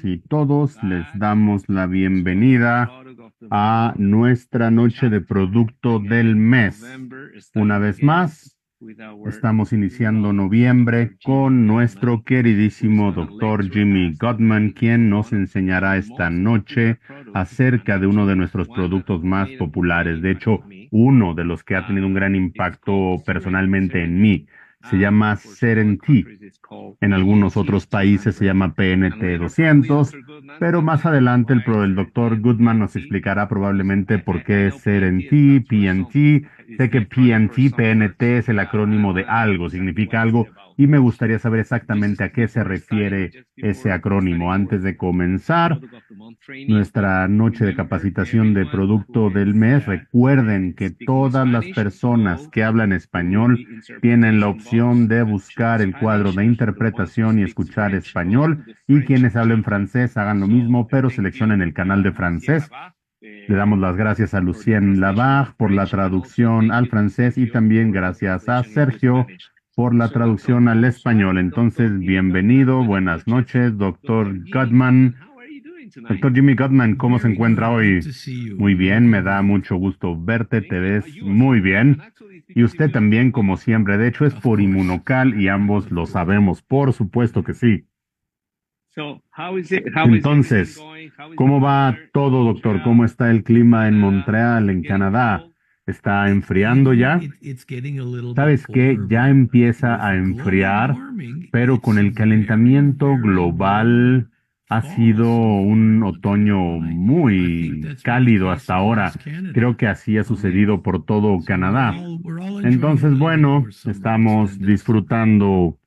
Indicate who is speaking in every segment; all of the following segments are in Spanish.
Speaker 1: Y todos les damos la bienvenida a nuestra noche de producto del mes. Una vez más, estamos iniciando noviembre con nuestro queridísimo doctor Jimmy Gottman, quien nos enseñará esta noche acerca de uno de nuestros productos más populares. De hecho, uno de los que ha tenido un gran impacto personalmente en mí. Se llama Serenti. En algunos otros países se llama PNT 200, pero más adelante el doctor Goodman nos explicará probablemente por qué Serenti, PNT. Sé que PNT, PNT es el acrónimo de algo, significa algo, y me gustaría saber exactamente a qué se refiere ese acrónimo. Antes de comenzar nuestra noche de capacitación de producto del mes, recuerden que todas las personas que hablan español tienen la opción de buscar el cuadro de interpretación y escuchar español, y quienes hablen francés hagan lo mismo, pero seleccionen el canal de francés. Le damos las gracias a Lucien Labarre por la traducción al francés y también gracias a Sergio por la traducción al español. Entonces, bienvenido, buenas noches, doctor Goodman. Doctor Jimmy Gottman, ¿cómo se
Speaker 2: Very
Speaker 1: encuentra
Speaker 2: good. Good
Speaker 1: hoy?
Speaker 2: to see you.
Speaker 1: Muy bien, me da
Speaker 2: Very good.
Speaker 1: mucho gusto verte, te ves muy bien. Y usted también, como siempre. De hecho, es
Speaker 2: Of
Speaker 1: por
Speaker 2: course.
Speaker 1: Inmunocal y ambos lo sabemos, por supuesto que sí. Entonces, ¿cómo va todo, doctor? ¿Cómo está el clima en Montreal, en Canadá? ¿Está enfriando ya?
Speaker 2: It's getting a little bit
Speaker 1: ¿Sabes qué?
Speaker 2: colder,
Speaker 1: Ya
Speaker 2: but
Speaker 1: empieza
Speaker 2: with
Speaker 1: a
Speaker 2: global
Speaker 1: enfriar,
Speaker 2: warming,
Speaker 1: pero con
Speaker 2: it's
Speaker 1: el
Speaker 2: very,
Speaker 1: calentamiento
Speaker 2: very warm
Speaker 1: global ha sido
Speaker 2: fall so far in
Speaker 1: un
Speaker 2: Montreal,
Speaker 1: otoño
Speaker 2: and I think
Speaker 1: muy
Speaker 2: that's been the
Speaker 1: cálido
Speaker 2: case
Speaker 1: hasta ahora.
Speaker 2: across Canada.
Speaker 1: Creo que así ha sucedido por todo
Speaker 2: So
Speaker 1: Canadá.
Speaker 2: we're all enjoying
Speaker 1: Entonces, bueno,
Speaker 2: our summer
Speaker 1: estamos
Speaker 2: extended summer.
Speaker 1: disfrutando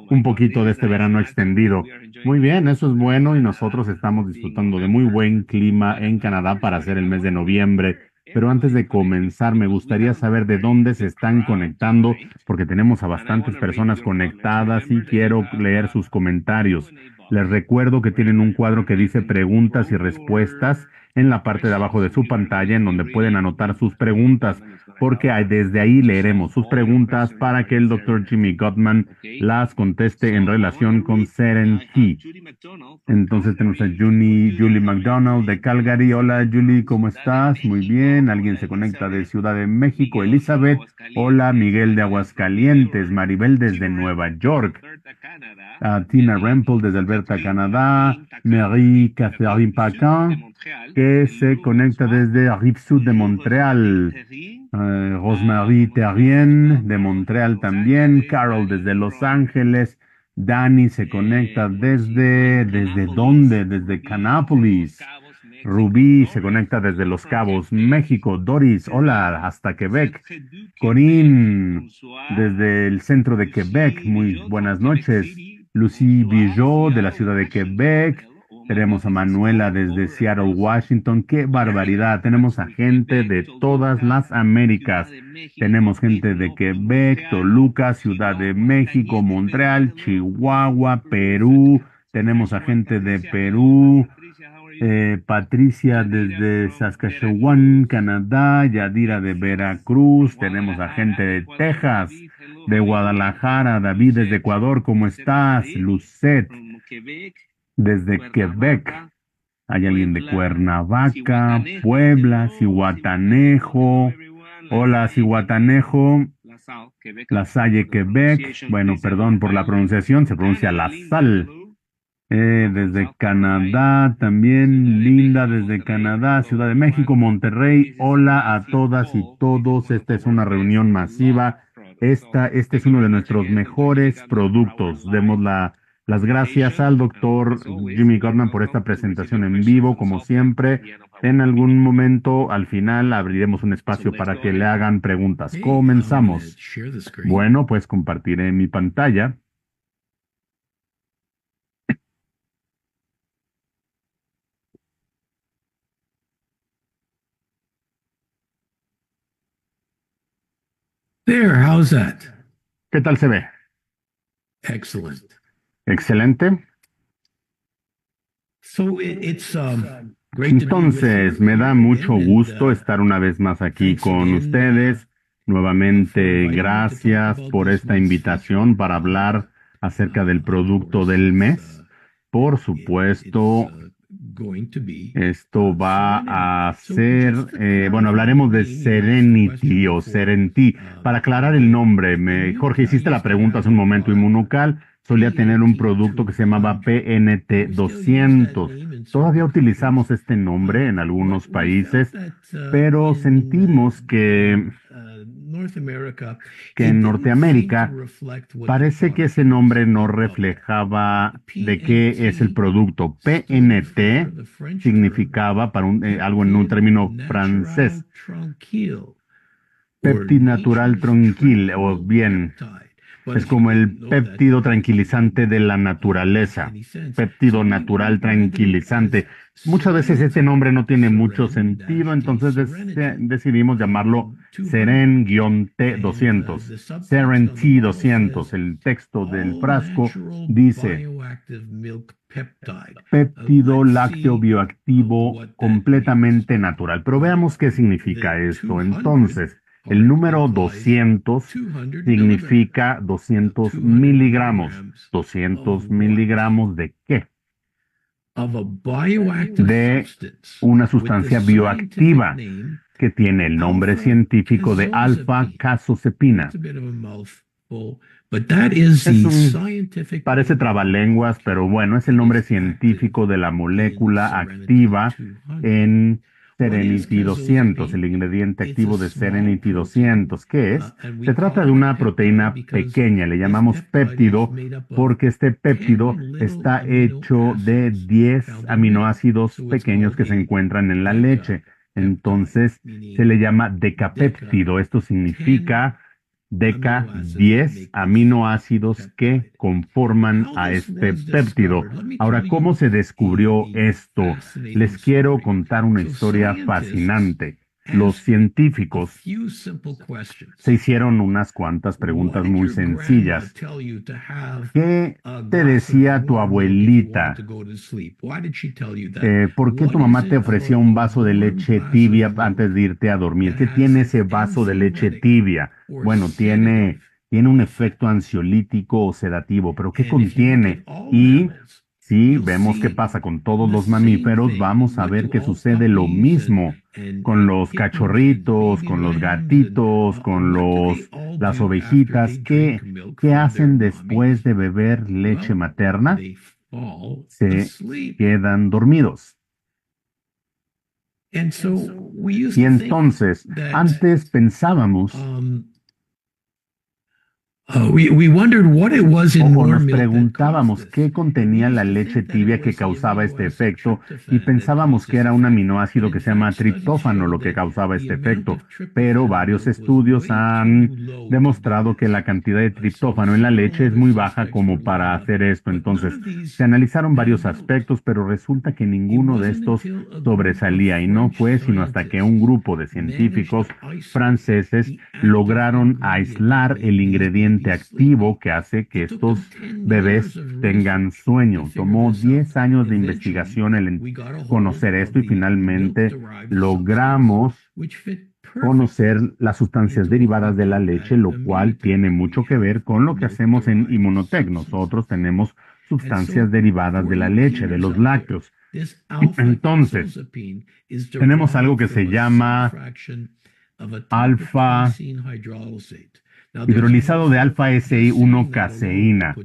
Speaker 1: un poquito de este verano extendido. Muy bien, eso es bueno y nosotros estamos disfrutando de muy buen clima en Canadá para hacer el mes de noviembre. Pero antes de comenzar, me gustaría saber de dónde se están conectando, porque tenemos a bastantes personas conectadas y quiero leer sus comentarios. Les recuerdo que tienen un cuadro que dice preguntas y respuestas en la parte de abajo de su pantalla, en donde pueden anotar sus preguntas, porque desde ahí leeremos sus preguntas para que el doctor Jimmy Gottman las conteste en relación con Serenity. Entonces tenemos a Julie McDonald de Calgary. Hola Julie, ¿cómo estás? Muy bien. Alguien se conecta de Ciudad de México. Elizabeth. Hola Miguel de Aguascalientes. Maribel desde Nueva York. Tina Rempel desde Alberta, Canadá. Marie Catherine Paquin, que se conecta desde Rive-Sud de Montreal. Rosemary Terrien de Montreal también. Carol desde Los Ángeles. Dani se conecta ¿desde dónde? Desde Canápolis. Rubí se conecta desde Los Cabos, México. Doris, hola, hasta Quebec. Corinne, desde el centro de Quebec, muy buenas noches. Lucy Bijot, de la ciudad de Quebec. Tenemos a Manuela desde Seattle, Washington. ¡Qué barbaridad! Tenemos a gente de todas las Américas. Tenemos gente de Quebec, Toluca, Ciudad de México, Montreal, Chihuahua, Perú. Tenemos a gente de Perú. Patricia desde Saskatchewan, Canadá. Yadira de Veracruz. Tenemos a gente de Texas, de Guadalajara. David desde Ecuador. ¿Cómo estás? Lucette desde Quebec. Hay alguien de Cuernavaca, Puebla, Zihuatanejo. Hola, Zihuatanejo. La Salle, Quebec. Bueno, perdón por la pronunciación, se pronuncia La Sal. Desde Canadá también, Linda desde Canadá, Ciudad de México, Monterrey. Hola a todas y todos. Esta es una reunión masiva. Este es uno de nuestros mejores productos. Demos las gracias al doctor Jimmy Gottman por esta presentación en vivo, como siempre. En algún momento, al final, abriremos un espacio para que le hagan preguntas.
Speaker 2: Hey, I'm gonna
Speaker 1: Comenzamos.
Speaker 2: share the screen.
Speaker 1: Bueno, pues compartiré mi pantalla.
Speaker 2: There, how's that?
Speaker 1: ¿Qué tal se ve?
Speaker 2: Excellent.
Speaker 1: Excelente.
Speaker 2: So it's great to be with
Speaker 1: Entonces,
Speaker 2: you
Speaker 1: me da
Speaker 2: here
Speaker 1: mucho
Speaker 2: again, and
Speaker 1: gusto estar una vez más aquí
Speaker 2: thanks
Speaker 1: con
Speaker 2: again
Speaker 1: ustedes.
Speaker 2: for
Speaker 1: Nuevamente,
Speaker 2: inviting me to talk
Speaker 1: gracias
Speaker 2: about
Speaker 1: por
Speaker 2: this
Speaker 1: esta
Speaker 2: month's
Speaker 1: invitación
Speaker 2: feature
Speaker 1: para hablar acerca del
Speaker 2: Of
Speaker 1: producto
Speaker 2: course,
Speaker 1: del
Speaker 2: it's
Speaker 1: mes. Por supuesto, esto va a ser, bueno, hablaremos de Serenity o Serenti. Para aclarar el nombre, Jorge, hiciste la pregunta hace un momento. Inmunocal solía tener un producto que se llamaba PNT 200. Todavía utilizamos este nombre en algunos países, pero sentimos que en Norteamérica parece que ese nombre no reflejaba de qué es el producto. PNT significaba, algo en un término francés, péptide natural tranquil, o bien, es como el péptido tranquilizante de la naturaleza, péptido natural tranquilizante. Muchas veces este nombre no tiene mucho sentido, entonces decidimos llamarlo Seren-T 200. Seren T 200, el texto del frasco dice péptido lácteo bioactivo completamente natural. Pero veamos qué significa esto. Entonces, el número 200 significa 200 miligramos. ¿200 miligramos de qué? De una sustancia bioactiva que tiene el nombre científico de alfa-casozepina. Parece trabalenguas, pero bueno, es el nombre científico de la molécula activa en Serenity 200, el ingrediente activo de Serenity 200. ¿Qué es? Se trata de una proteína pequeña, le llamamos péptido, porque este péptido está hecho de 10 aminoácidos pequeños que se encuentran en la leche. Entonces, se le llama decapéptido. Esto significa deca 10 aminoácidos que conforman a este péptido. Ahora, ¿cómo se descubrió esto? Les quiero contar una historia fascinante. Los científicos se hicieron unas cuantas preguntas muy sencillas. ¿Qué te decía tu abuelita? ¿Por qué tu mamá te ofrecía un vaso de leche tibia antes de irte a dormir? ¿Qué tiene ese vaso de leche tibia? Bueno, tiene un efecto ansiolítico o sedativo, pero ¿qué contiene? Y si vemos qué pasa con todos los mamíferos, vamos a ver que sucede lo mismo con los cachorritos, con los gatitos, con las ovejitas. ¿Qué hacen después de beber leche materna? Se quedan dormidos. Y entonces, antes pensábamos, o nos preguntábamos qué contenía la leche tibia que causaba este efecto y pensábamos que era un aminoácido que se llama triptófano lo que causaba este efecto, pero varios estudios han demostrado que la cantidad de triptófano en la leche es muy baja como para hacer esto. Entonces, se analizaron varios aspectos, pero resulta que ninguno de estos sobresalía y no fue sino hasta que un grupo de científicos franceses lograron aislar el ingrediente activo que hace que estos bebés tengan sueño. Tomó 10 años de investigación el conocer esto y finalmente logramos conocer las sustancias derivadas de la leche, lo cual tiene mucho que ver con lo que hacemos en Immunotech. Nosotros tenemos sustancias derivadas de la leche, de los lácteos. Entonces, tenemos algo que se llama alfa hidrolizado de alfa-SI1-caseína.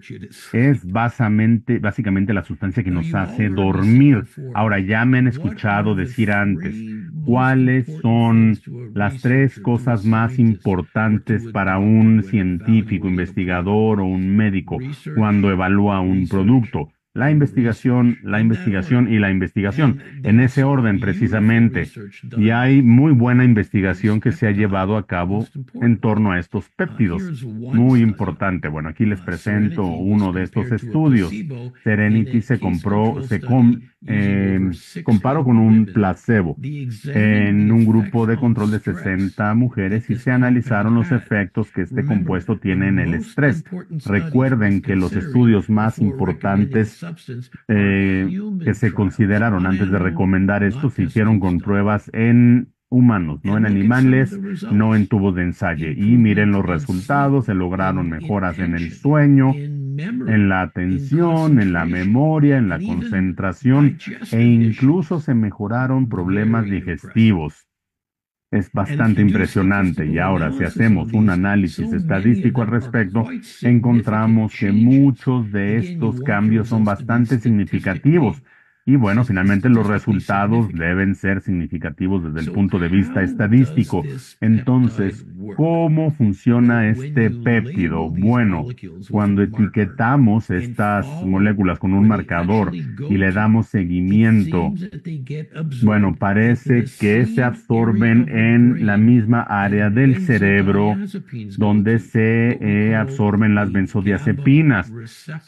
Speaker 1: Es básicamente la sustancia que nos hace dormir. Ahora, ya me han escuchado decir antes, ¿cuáles son las 3 cosas más importantes para un científico, investigador o un médico cuando evalúa un producto? La investigación y la investigación, en ese orden precisamente. Y hay muy buena investigación que se ha llevado a cabo en torno a estos péptidos. Muy importante. Bueno, aquí les presento uno de estos estudios. Serenity se comparó con un placebo en un grupo de control de 60 mujeres y se analizaron los efectos que este compuesto tiene en el estrés. Recuerden que los estudios más importantes que se consideraron antes de recomendar esto se hicieron con pruebas en humanos, no en animales, no en tubos de ensayo. Y miren los resultados, se lograron mejoras en el sueño, en la atención, en la memoria, en la concentración e incluso se mejoraron problemas digestivos. Es bastante impresionante y ahora si hacemos un análisis estadístico al respecto, encontramos que muchos de estos cambios son bastante significativos. Y bueno, finalmente los resultados deben ser significativos desde el punto de vista estadístico. Entonces, ¿cómo funciona este péptido? Bueno, cuando etiquetamos estas moléculas con un marcador y le damos seguimiento, bueno, parece que se absorben en la misma área del cerebro donde se absorben las benzodiazepinas.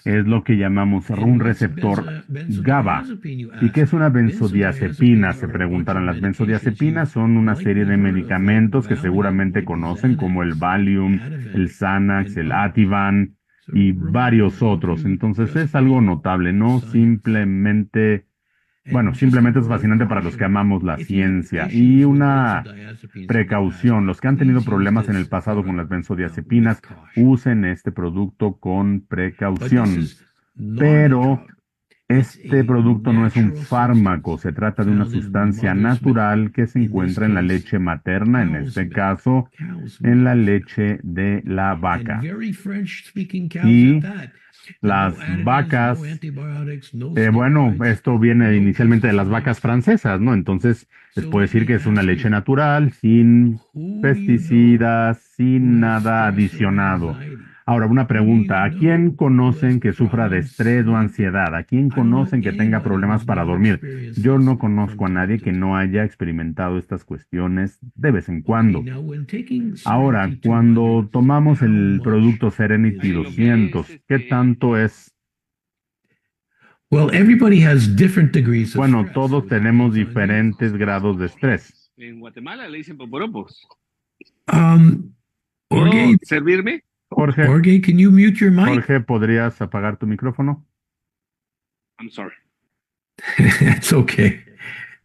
Speaker 1: Es lo que llamamos un receptor GABA. ¿Y qué es una benzodiazepina? Se preguntarán. Las benzodiazepinas son una serie de medicamentos que seguramente conocen como el Valium, el Xanax, el Ativan y varios otros. Entonces es algo notable, no simplemente... Bueno, simplemente es fascinante para los que amamos la ciencia. Y una precaución, los que han tenido problemas en el pasado con las benzodiazepinas, usen este producto con precaución. Pero este producto no es un fármaco, se trata de una sustancia natural que se encuentra en la leche materna, en este caso, en la leche de la vaca. Y las vacas, bueno, esto viene inicialmente de las vacas francesas, ¿no? Entonces, les puedo decir que es una leche natural, sin pesticidas, sin nada adicionado. Ahora, una pregunta, ¿a quién conocen que sufra de estrés o ansiedad? ¿A quién conocen que tenga problemas para dormir? Yo no conozco a nadie que no haya experimentado estas cuestiones de vez en cuando. Ahora, cuando tomamos el producto Serenity 200, ¿qué tanto es? Bueno, todos tenemos diferentes grados de estrés.
Speaker 3: En Guatemala le dicen poporopos.
Speaker 2: Jorge,
Speaker 3: ¿Puedo servirme?
Speaker 2: Jorge, can you mute your mic?
Speaker 1: Jorge, ¿podrías apagar tu micrófono?
Speaker 3: I'm sorry.
Speaker 2: It's okay.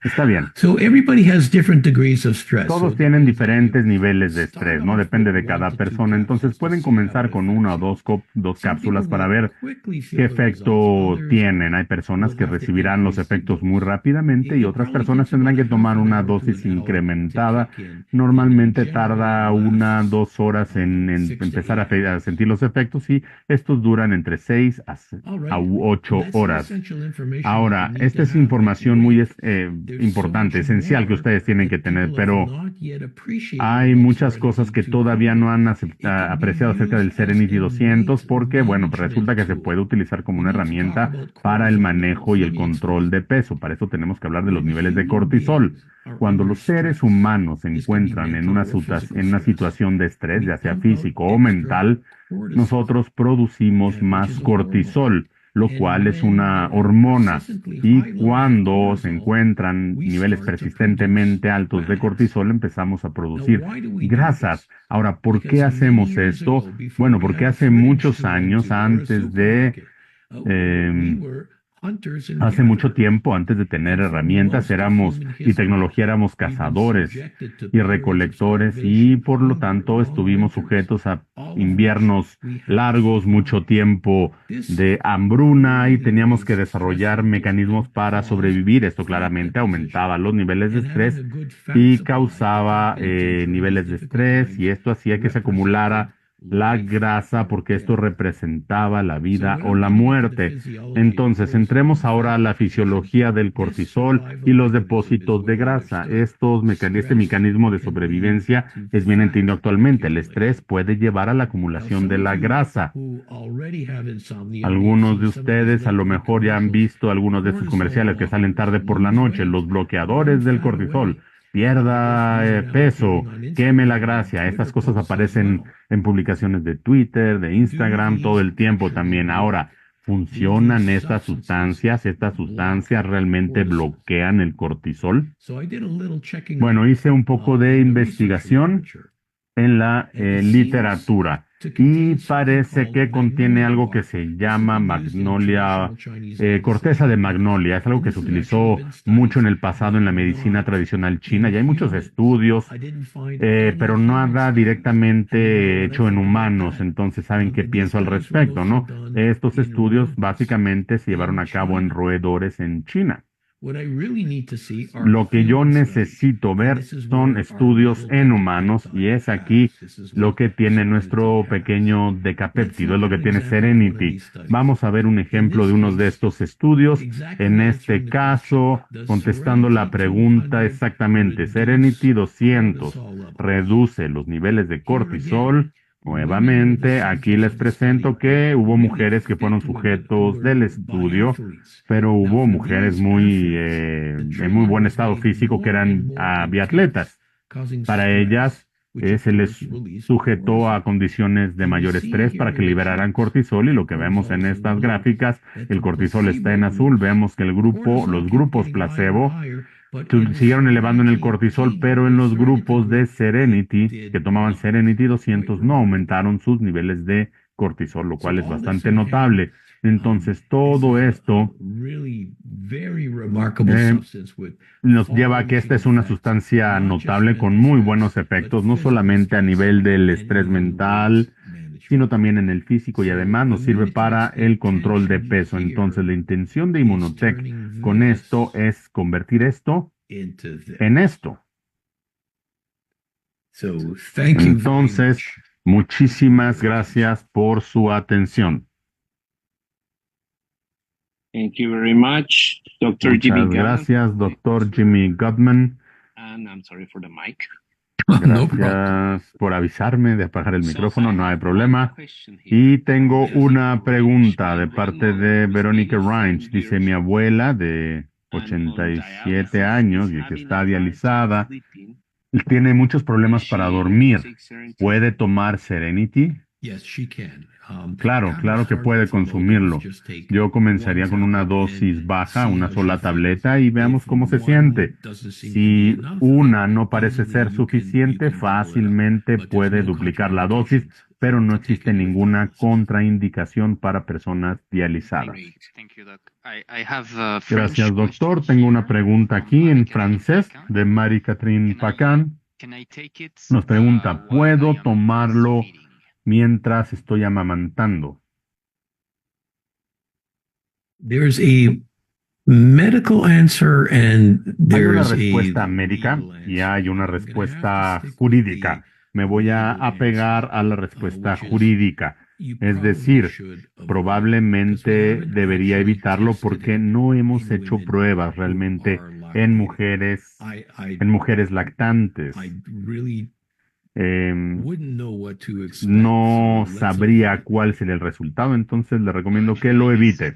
Speaker 1: Está bien.
Speaker 2: So everybody has different degrees of stress.
Speaker 1: Todos tienen diferentes niveles de estrés, ¿no? Depende de cada persona. Entonces pueden comenzar con una o dos cápsulas para ver qué efecto tienen. Hay personas que recibirán los efectos muy rápidamente y otras personas tendrán que tomar una dosis incrementada. Normalmente tarda 1 o 2 horas en empezar a sentir los efectos y estos duran entre 6 a 8 horas. Ahora, esta es información muy importante, esencial que ustedes tienen que tener, pero hay muchas cosas que todavía no han apreciado acerca del Serenity 200 porque, bueno, resulta que se puede utilizar como una herramienta para el manejo y el control de peso. Para eso tenemos que hablar de los niveles de cortisol. Cuando los seres humanos se encuentran en una situación de estrés, ya sea físico o mental, nosotros producimos más cortisol, lo cual es una hormona. Y cuando se encuentran niveles persistentemente altos de cortisol, empezamos a producir grasas. Ahora, ¿por qué hacemos esto? Bueno, porque hace muchos años, hace mucho tiempo, antes de tener herramientas y tecnología, éramos cazadores y recolectores y por lo tanto estuvimos sujetos a inviernos largos, mucho tiempo de hambruna y teníamos que desarrollar mecanismos para sobrevivir. Esto claramente aumentaba los niveles de estrés y causaba niveles de estrés y esto hacía que se acumulara la grasa porque esto representaba la vida o la muerte. Entonces, entremos ahora a la fisiología del cortisol y los depósitos de grasa. Este mecanismo de sobrevivencia es bien entendido actualmente. El estrés puede llevar a la acumulación de la grasa. Algunos de ustedes a lo mejor ya han visto algunos de estos comerciales que salen tarde por la noche, los bloqueadores del cortisol. Pierda peso, queme la grasa. Estas cosas aparecen en publicaciones de Twitter, de Instagram, todo el tiempo también. Ahora, ¿funcionan estas sustancias? ¿Estas sustancias realmente bloquean el cortisol? Bueno, hice un poco de investigación en la literatura. y parece que contiene algo que se llama magnolia, corteza de magnolia. Es algo que se utilizó mucho en el pasado en la medicina tradicional china y hay muchos estudios, pero nada directamente hecho en humanos. Entonces, ¿saben qué pienso al respecto, no? Estos estudios básicamente se llevaron a cabo en roedores en China. Lo que yo necesito ver son estudios en humanos y es aquí lo que tiene nuestro pequeño decapéptido, es lo que tiene Serenity. Vamos a ver un ejemplo de uno de estos estudios. En este caso, contestando la pregunta exactamente, Serenity 200 reduce los niveles de cortisol. Nuevamente, aquí les presento que hubo mujeres que fueron sujetos del estudio, pero hubo mujeres en muy buen estado físico que eran biatletas. Para ellas se les sujetó a condiciones de mayor estrés para que liberaran cortisol y lo que vemos en estas gráficas, el cortisol está en azul, vemos que los grupos placebo siguieron elevando en el cortisol, pero en los grupos de Serenity, que tomaban Serenity 200, no aumentaron sus niveles de cortisol, lo cual es bastante notable. Entonces, todo esto nos lleva a que esta es una sustancia notable con muy buenos efectos, no solamente a nivel del estrés mental, sino también en el físico y además nos sirve para el control de peso. Entonces, la intención de Immunotech con esto es convertir esto en esto. Entonces, muchísimas gracias por su atención.
Speaker 3: Thank you very much, Dr. Jimmy
Speaker 1: Muchas gracias, Dr. Jimmy Gottman.
Speaker 3: And I'm sorry for the mic.
Speaker 2: No problem.
Speaker 1: Gracias por avisarme de apagar el micrófono, no hay problema. Y tengo una pregunta de parte de Verónica Rines. Dice, mi abuela de 87 años y que está dializada, tiene muchos problemas para dormir. ¿Puede tomar Serenity? Claro que puede consumirlo. Yo comenzaría con una dosis baja, una sola tableta, y veamos cómo se siente. Si una no parece ser suficiente, fácilmente puede duplicar la dosis, pero no existe ninguna contraindicación para personas dializadas. Gracias, doctor. Tengo una pregunta aquí en francés de Marie-Catherine Pacan. Nos pregunta, ¿puedo tomarlo mientras estoy amamantando?
Speaker 2: There's a medical answer and
Speaker 1: Hay una
Speaker 2: there's
Speaker 1: respuesta
Speaker 2: a
Speaker 1: médica
Speaker 2: legal
Speaker 1: y
Speaker 2: answer.
Speaker 1: hay una
Speaker 2: You have to
Speaker 1: respuesta
Speaker 2: stick with
Speaker 1: jurídica. Me voy a
Speaker 2: legal
Speaker 1: apegar
Speaker 2: answer,
Speaker 1: a la respuesta
Speaker 2: which is
Speaker 1: jurídica.
Speaker 2: you
Speaker 1: Es
Speaker 2: probably
Speaker 1: decir,
Speaker 2: should avoid, because we
Speaker 1: probablemente
Speaker 2: haven't
Speaker 1: debería
Speaker 2: actually
Speaker 1: evitarlo
Speaker 2: tested
Speaker 1: porque
Speaker 2: it
Speaker 1: no hemos
Speaker 2: in
Speaker 1: hecho
Speaker 2: women
Speaker 1: pruebas
Speaker 2: who
Speaker 1: realmente
Speaker 2: are
Speaker 1: en
Speaker 2: lactating.
Speaker 1: mujeres,
Speaker 2: I
Speaker 1: en mujeres lactantes.
Speaker 2: really
Speaker 1: Em,
Speaker 2: wouldn't know what to expect.
Speaker 1: no
Speaker 2: So let's
Speaker 1: sabría
Speaker 2: avoid.
Speaker 1: cuál sería el resultado, entonces le recomiendo que lo evite.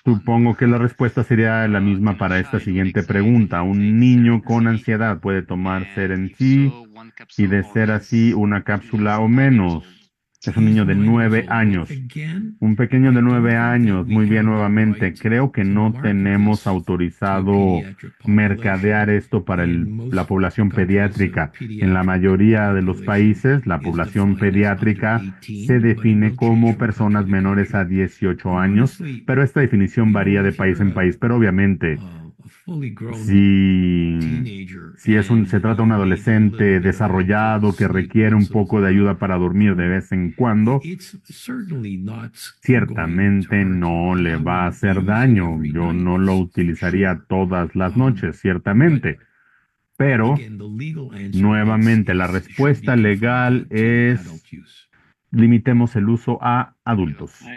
Speaker 1: Supongo que la respuesta sería la misma para esta siguiente pregunta. ¿Un niño con ansiedad puede tomar Serenity? Y de ser así, una cápsula o menos. Es un niño de 9 años.
Speaker 2: Again,
Speaker 1: Un pequeño de
Speaker 2: I don't
Speaker 1: 9
Speaker 2: think that
Speaker 1: años.
Speaker 2: we
Speaker 1: Muy bien,
Speaker 2: have the
Speaker 1: nuevamente.
Speaker 2: right
Speaker 1: Creo que
Speaker 2: to
Speaker 1: no
Speaker 2: market
Speaker 1: tenemos
Speaker 2: this to
Speaker 1: autorizado
Speaker 2: pediatric
Speaker 1: mercadear
Speaker 2: population.
Speaker 1: esto para
Speaker 2: In most
Speaker 1: la población
Speaker 2: countries,
Speaker 1: pediátrica.
Speaker 2: the
Speaker 1: En la
Speaker 2: pediatric
Speaker 1: mayoría de los
Speaker 2: population
Speaker 1: países, la
Speaker 2: is
Speaker 1: población
Speaker 2: defined as under
Speaker 1: pediátrica
Speaker 2: 18,
Speaker 1: se
Speaker 2: but it
Speaker 1: define
Speaker 2: will
Speaker 1: como
Speaker 2: change from
Speaker 1: personas
Speaker 2: country to
Speaker 1: menores a
Speaker 2: country.
Speaker 1: 18
Speaker 2: And
Speaker 1: años,
Speaker 2: honestly,
Speaker 1: pero esta definición varía de
Speaker 2: if
Speaker 1: país
Speaker 2: you're
Speaker 1: en país. Pero obviamente,
Speaker 2: a fully grown
Speaker 1: si,
Speaker 2: teenager
Speaker 1: si
Speaker 2: and
Speaker 1: se trata de
Speaker 2: you
Speaker 1: un
Speaker 2: need a
Speaker 1: adolescente
Speaker 2: little bit of help to
Speaker 1: desarrollado que
Speaker 2: sleep
Speaker 1: requiere un
Speaker 2: once in a
Speaker 1: poco de
Speaker 2: while,
Speaker 1: ayuda para dormir de vez en cuando,
Speaker 2: it's certainly not going to
Speaker 1: ciertamente
Speaker 2: hurt you,
Speaker 1: no
Speaker 2: and
Speaker 1: le
Speaker 2: I
Speaker 1: va a
Speaker 2: wouldn't
Speaker 1: hacer
Speaker 2: use it
Speaker 1: daño.
Speaker 2: every
Speaker 1: Yo
Speaker 2: night,
Speaker 1: no lo
Speaker 2: for
Speaker 1: utilizaría
Speaker 2: sure.
Speaker 1: todas las
Speaker 2: But
Speaker 1: noches, ciertamente. Pero,
Speaker 2: again, the legal answer
Speaker 1: nuevamente, la
Speaker 2: should be
Speaker 1: respuesta
Speaker 2: confined
Speaker 1: legal
Speaker 2: to
Speaker 1: es
Speaker 2: adult use.
Speaker 1: limitemos el uso a adultos.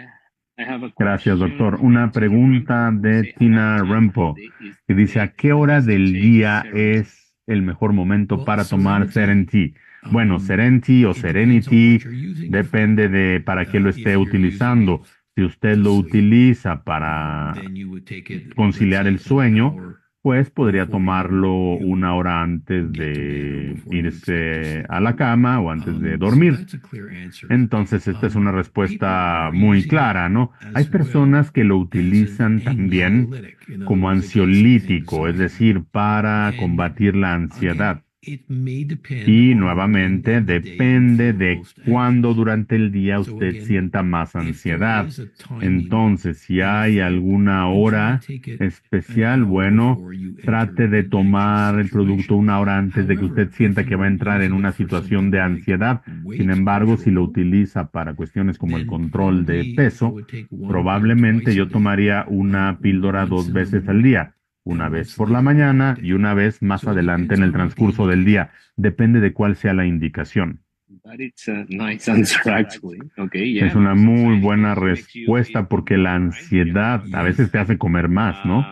Speaker 3: I have a
Speaker 1: Gracias,
Speaker 3: question
Speaker 1: doctor.
Speaker 3: from
Speaker 1: Una
Speaker 3: Tina
Speaker 1: pregunta
Speaker 3: Rampo, who
Speaker 1: de
Speaker 3: say, at
Speaker 1: Tina
Speaker 3: what time
Speaker 1: Rampo,
Speaker 3: of the day is
Speaker 1: que
Speaker 3: the
Speaker 1: dice, ¿a
Speaker 3: best
Speaker 1: qué hora
Speaker 3: to
Speaker 1: del
Speaker 3: take
Speaker 1: día
Speaker 3: Serenity?
Speaker 1: es el mejor momento
Speaker 2: Well,
Speaker 1: para tomar
Speaker 2: Serenity,
Speaker 1: Serenity? Bueno, Serenity o
Speaker 2: it depends on what
Speaker 1: Serenity
Speaker 2: you're using it for.
Speaker 1: depende de para qué lo
Speaker 2: If
Speaker 1: esté
Speaker 2: you're
Speaker 1: utilizando.
Speaker 2: using it
Speaker 1: Si usted
Speaker 2: to
Speaker 1: lo
Speaker 2: sleep,
Speaker 1: utiliza para
Speaker 2: then you would take it, let's
Speaker 1: conciliar
Speaker 2: say,
Speaker 1: el
Speaker 2: an
Speaker 1: sueño,
Speaker 2: hour
Speaker 1: pues podría
Speaker 2: before
Speaker 1: tomarlo
Speaker 2: you
Speaker 1: una hora antes
Speaker 2: get to bed or
Speaker 1: de
Speaker 2: before you expect to
Speaker 1: irse
Speaker 2: sleep.
Speaker 1: a la cama o antes de
Speaker 2: So
Speaker 1: dormir.
Speaker 2: that's a clear answer.
Speaker 1: Entonces, esta es una
Speaker 2: People
Speaker 1: respuesta
Speaker 2: are
Speaker 1: muy
Speaker 2: using it
Speaker 1: clara, ¿no? Hay
Speaker 2: as well
Speaker 1: personas que lo
Speaker 2: as an
Speaker 1: utilizan también
Speaker 2: anxiolytic, in other
Speaker 1: como
Speaker 2: words, against
Speaker 1: ansiolítico, es
Speaker 2: anxiety.
Speaker 1: decir, para
Speaker 2: And
Speaker 1: combatir la ansiedad. Y nuevamente depende de cuándo durante el día usted sienta más ansiedad. Entonces, si hay alguna hora especial, bueno, trate de tomar el producto una hora antes de que usted sienta que va a entrar en una situación de ansiedad. Sin embargo, si lo utiliza para cuestiones como el control de peso, probablemente yo tomaría una píldora 2 veces al día, una vez por la mañana y una vez más adelante en el transcurso del día. Depende de cuál sea la indicación.
Speaker 3: But it's a nice answer, actually. Okay, yeah.
Speaker 1: Es una muy buena respuesta porque la ansiedad a veces te hace comer más, ¿no?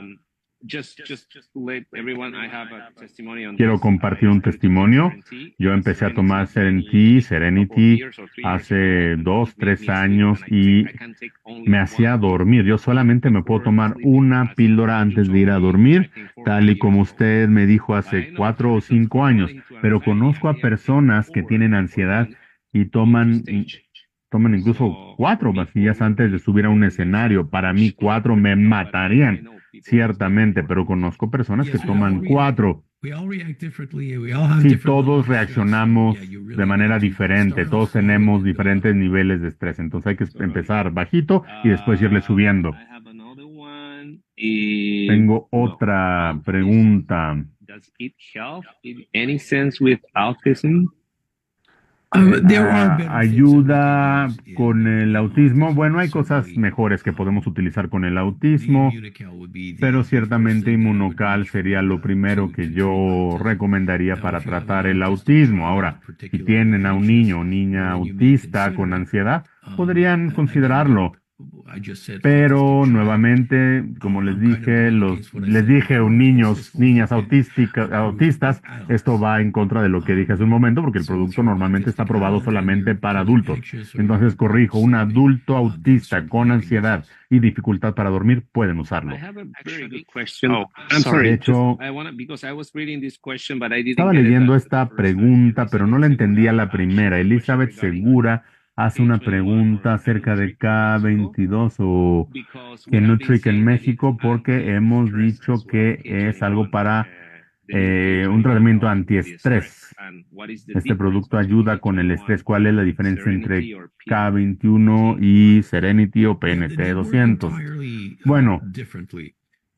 Speaker 3: Just to let everyone, I have a testimony on
Speaker 1: Quiero
Speaker 3: this.
Speaker 1: compartir un testimonio. Yo empecé a tomar Serenity hace 2, 3 años y me hacía dormir. Yo solamente me puedo tomar una píldora antes de ir a dormir, tal y como usted me dijo hace 4 o 5 años. Pero conozco a personas que tienen ansiedad y toman incluso 4 pastillas antes de subir a un escenario. Para mí, 4 me matarían, ciertamente, pero conozco personas que toman 4. Sí, todos reaccionamos de manera diferente, todos tenemos diferentes niveles de estrés, entonces hay que empezar bajito y después irle subiendo. Tengo otra pregunta.
Speaker 3: Does it help in any sense with autism?
Speaker 1: Ayuda con el autismo. Bueno, hay cosas mejores que podemos utilizar con el autismo, pero ciertamente Inmunocal sería lo primero que yo recomendaría para tratar el autismo. Ahora, si tienen a un niño o niña autista con ansiedad, podrían considerarlo. Pero nuevamente, como les dije, niñas autistas, esto va en contra de lo que dije hace un momento, porque el producto normalmente está aprobado solamente para adultos. Entonces, corrijo, un adulto autista con ansiedad y dificultad para dormir pueden usarlo.
Speaker 3: I have a very good question.
Speaker 4: Oh,
Speaker 3: I'm sorry.
Speaker 1: De hecho,
Speaker 3: Because I was reading this question, but I didn't
Speaker 1: estaba
Speaker 3: get it
Speaker 1: leyendo
Speaker 3: the
Speaker 1: esta
Speaker 3: first time.
Speaker 1: pregunta, pero no la entendí a la
Speaker 3: Elizabeth
Speaker 1: primera. Elizabeth Segura hace una pregunta acerca de K22 o Genutric en México porque hemos dicho que es algo para un tratamiento antiestrés. Este producto ayuda con el estrés. ¿Cuál es la diferencia entre K21 y Serenity o PNT 200? Bueno,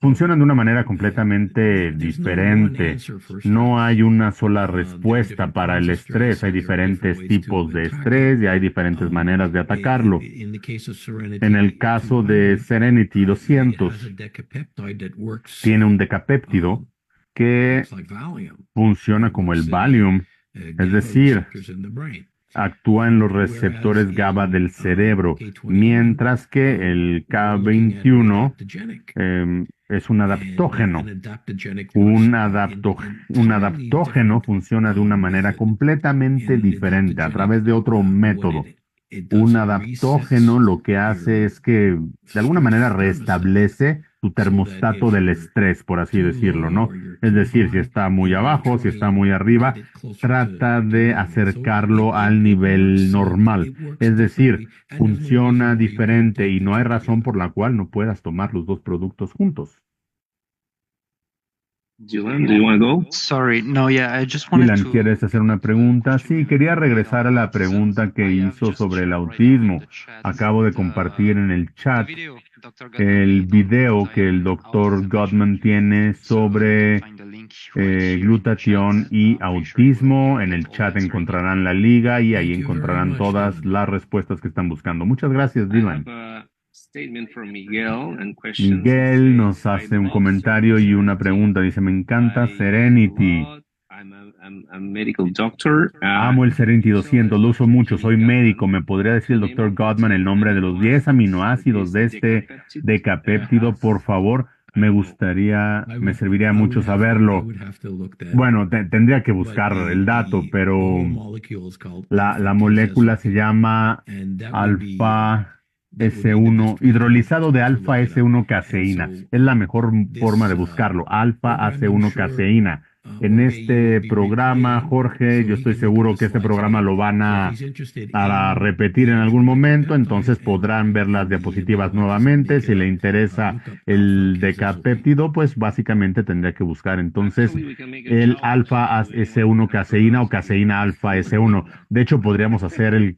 Speaker 1: funcionan de una manera completamente diferente. No hay una sola respuesta para el estrés. Hay diferentes tipos de estrés y hay diferentes maneras de atacarlo. En el caso de Serenity 200, tiene un decapéptido que funciona como el Valium, es decir, actúa en los receptores GABA del cerebro, mientras que el K21 es un adaptógeno. Un adaptógeno funciona de una manera completamente diferente, a través de otro método. Un adaptógeno lo que hace es que de alguna manera restablece tu termostato del estrés, por así decirlo, ¿no? Es decir, si está muy abajo, si está muy arriba, trata de acercarlo al nivel normal. Es decir, funciona diferente y no hay razón por la cual no puedas tomar los dos productos juntos.
Speaker 3: Dylan, do you want to go?
Speaker 4: Sorry, no, yeah, I just wanted
Speaker 1: Dylan,
Speaker 4: to.
Speaker 1: ¿quieres hacer una pregunta? Sí, quería regresar a la pregunta que hizo sobre el autismo. Acabo de compartir en el chat el video que el doctor Gottman tiene sobre glutatión y autismo. En el chat encontrarán la liga y ahí encontrarán todas las respuestas que están buscando. Muchas gracias, Dylan. Miguel nos hace un comentario y una pregunta. Dice, me encanta Serenity. Amo el Serenity 200, lo uso mucho, soy médico. ¿Me podría decir el doctor Gottman el nombre de los 10 aminoácidos de este decapéptido, por favor? Me serviría mucho saberlo. Bueno, tendría que buscar el dato, pero la molécula se llama alfa S1, hidrolizado de alfa S1 caseína. Es la mejor forma de buscarlo, alfa AC1 caseína. en este programa, Jorge. Yo estoy seguro que este programa lo van a repetir en algún momento, entonces podrán ver las diapositivas nuevamente. Si le interesa el decapéptido, pues básicamente tendría que buscar entonces el alfa S1 caseína o caseína alfa S1. De hecho, podríamos hacer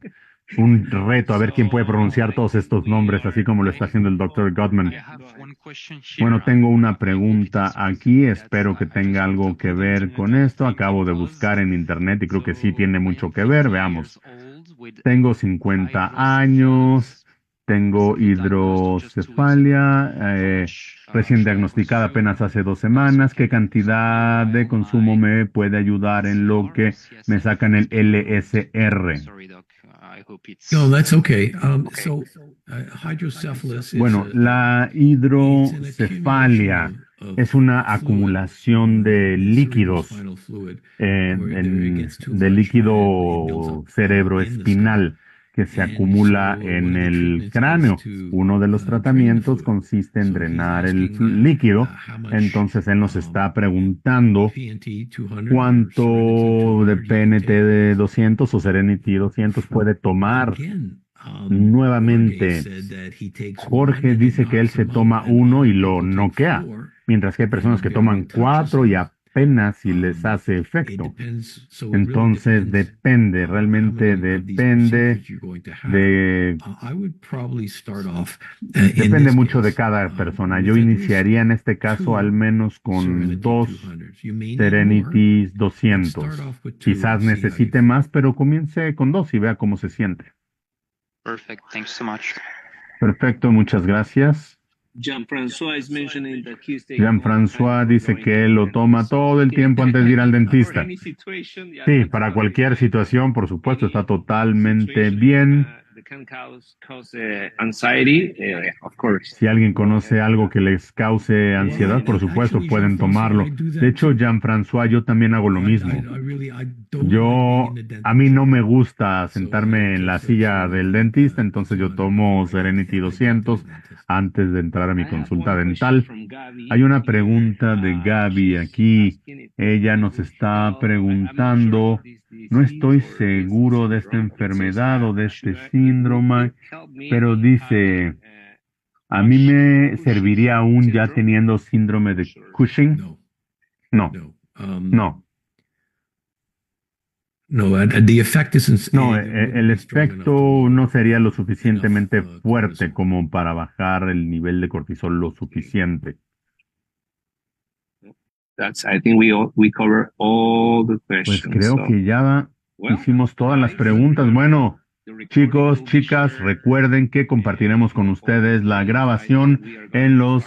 Speaker 1: un reto a ver quién puede pronunciar todos estos nombres, así como lo está haciendo el Dr. Gottman.
Speaker 4: I have one question here.
Speaker 1: Bueno, tengo una pregunta aquí, espero que tenga algo que ver con esto. Acabo de buscar en internet y creo que sí tiene mucho que ver. Veamos. Tengo 50 años, tengo hidrocefalia, recién diagnosticada apenas hace 2 semanas. ¿Qué cantidad de consumo me puede ayudar en lo que me sacan el LSR?
Speaker 4: Sorry, Doc. I hope it's
Speaker 2: No, that's okay.
Speaker 4: Okay.
Speaker 2: So hydrocephalus is
Speaker 1: Bueno, la hidrocefalia es una acumulación de líquidos, de líquido cerebroespinal que se acumula en el cráneo. Uno de los tratamientos consiste en drenar el líquido. Entonces él nos está preguntando cuánto de PNT de 200 o Serenity 200 puede tomar. Nuevamente, Jorge dice que él se toma uno y lo noquea, mientras que hay personas que toman 4 y apenas si les hace efecto. Entonces depende, realmente depende depende mucho de cada persona. Yo iniciaría en este caso al menos con 2 Serenity 200. Quizás necesite más, pero comience con 2 y vea cómo se siente.
Speaker 4: perfect. Thanks so much.
Speaker 1: Perfecto, muchas gracias. Jean-François dice que él lo toma todo el tiempo antes de ir al dentista. Sí, para cualquier situación, por supuesto, está totalmente bien. Si alguien conoce algo que les cause ansiedad, por supuesto, pueden tomarlo. De hecho, Jean-François, yo también hago lo mismo. A mí no me gusta sentarme en la silla del dentista, entonces yo tomo Serenity 200 antes de entrar a mi consulta dental. Hay una pregunta de Gaby aquí. Ella nos está preguntando, no estoy seguro de esta enfermedad o de este síndrome, pero dice, ¿a mí me serviría aún ya teniendo síndrome de Cushing? No, no. No, el efecto no sería lo suficientemente fuerte como para bajar el nivel de cortisol lo suficiente.
Speaker 3: I think we cover all the
Speaker 1: Pues
Speaker 3: questions.
Speaker 1: creo que ya hicimos todas las preguntas. Bueno, chicos, chicas, recuerden que compartiremos con ustedes la grabación en los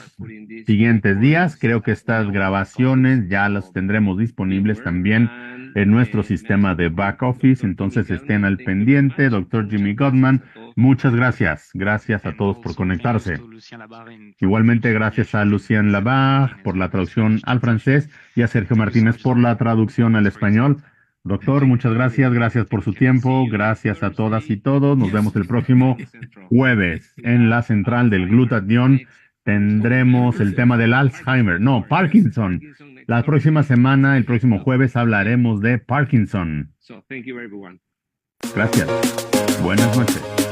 Speaker 1: siguientes días. Creo que estas grabaciones ya las tendremos disponibles también en nuestro sistema de back office, entonces estén al pendiente. Dr. Jimmy Gottman, muchas gracias. Gracias a todos por conectarse. Igualmente, gracias a Lucien Labarre por la traducción al francés y a Sergio Martínez por la traducción al español. Doctor, muchas gracias. Gracias por su tiempo. Gracias a todas y todos. Nos vemos el próximo jueves en la central del glutatión. Tendremos el tema del Alzheimer. No, Parkinson. La próxima semana, el próximo jueves, hablaremos de Parkinson.
Speaker 3: So thank you everyone.
Speaker 1: Gracias. Buenas noches.